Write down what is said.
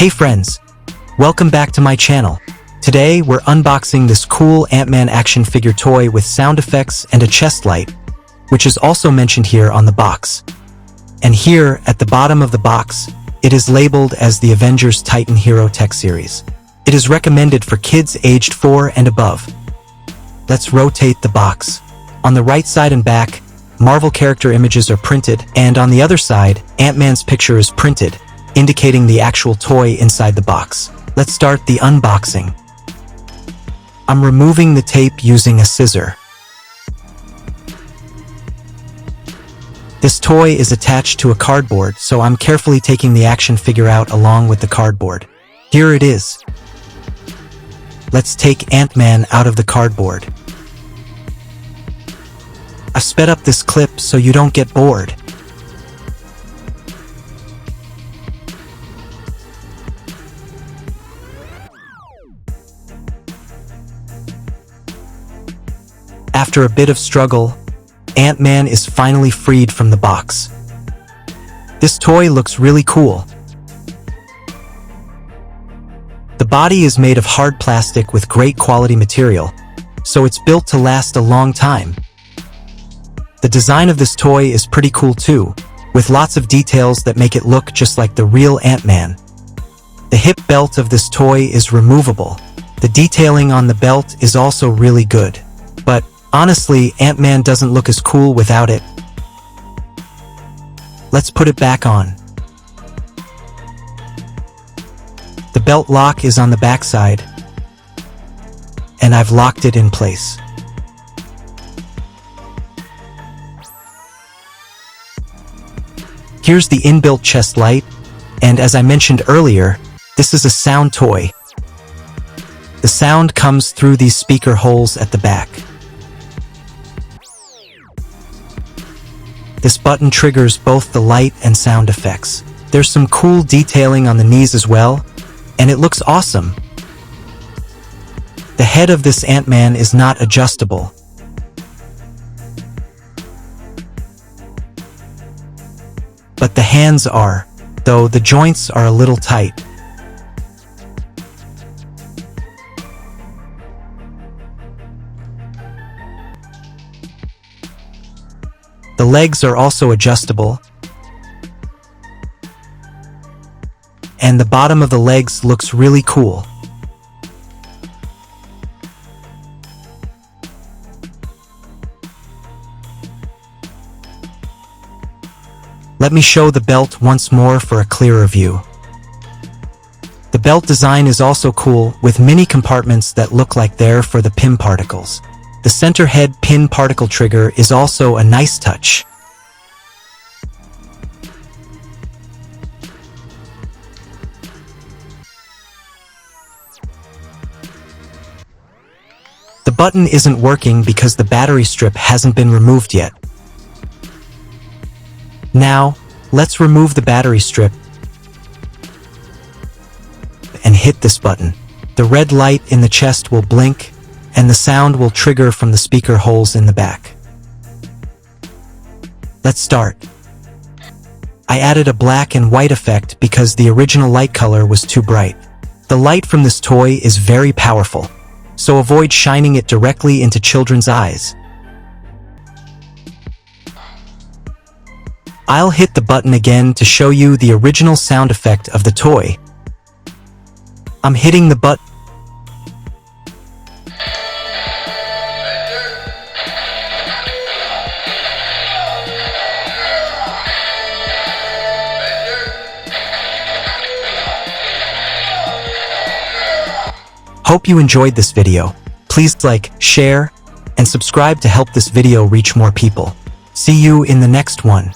Hey friends, welcome back to my channel. Today we're unboxing this cool Ant-Man action figure toy with sound effects and a chest light, which is also mentioned here on the box. And here, at the bottom of the box, it is labeled as the Avengers Titan Hero Tech Series. It is recommended for kids aged 4 and above. Let's rotate the box. On the right side and back, Marvel character images are printed, and on the other side, Ant-Man's picture is printed, indicating the actual toy inside the box. Let's start the unboxing. I'm removing the tape using a scissor. This toy is attached to a cardboard, so I'm carefully taking the action figure out along with the cardboard. Here it is. Let's take Ant-Man out of the cardboard. I sped up this clip so you don't get bored. After a bit of struggle, Ant-Man is finally freed from the box. This toy looks really cool. The body is made of hard plastic with great quality material, so it's built to last a long time. The design of this toy is pretty cool too, with lots of details that make it look just like the real Ant-Man. The hip belt of this toy is removable. The detailing on the belt is also really good. But honestly, Ant-Man doesn't look as cool without it. Let's put it back on. The belt lock is on the back side, and I've locked it in place. Here's the inbuilt chest light, and as I mentioned earlier, this is a sound toy. The sound comes through these speaker holes at the back. This button triggers both the light and sound effects. There's some cool detailing on the knees as well, and it looks awesome. The head of this Ant-Man is not adjustable. But the hands are, though the joints are a little tight. The legs are also adjustable, and the bottom of the legs looks really cool. Let me show the belt once more for a clearer view. The belt design is also cool, with mini compartments that look like they're for the pin particles. The center head pin particle trigger is also a nice touch. The button isn't working because the battery strip hasn't been removed yet. Now, let's remove the battery strip and hit this button. The red light in the chest will blink, and the sound will trigger from the speaker holes in the back. Let's start. I added a black and white effect because the original light color was too bright. The light from this toy is very powerful, so avoid shining it directly into children's eyes. I'll hit the button again to show you the original sound effect of the toy. I'm hitting the button. Hope you enjoyed this video. Please like, share, and subscribe to help this video reach more people. See you in the next one.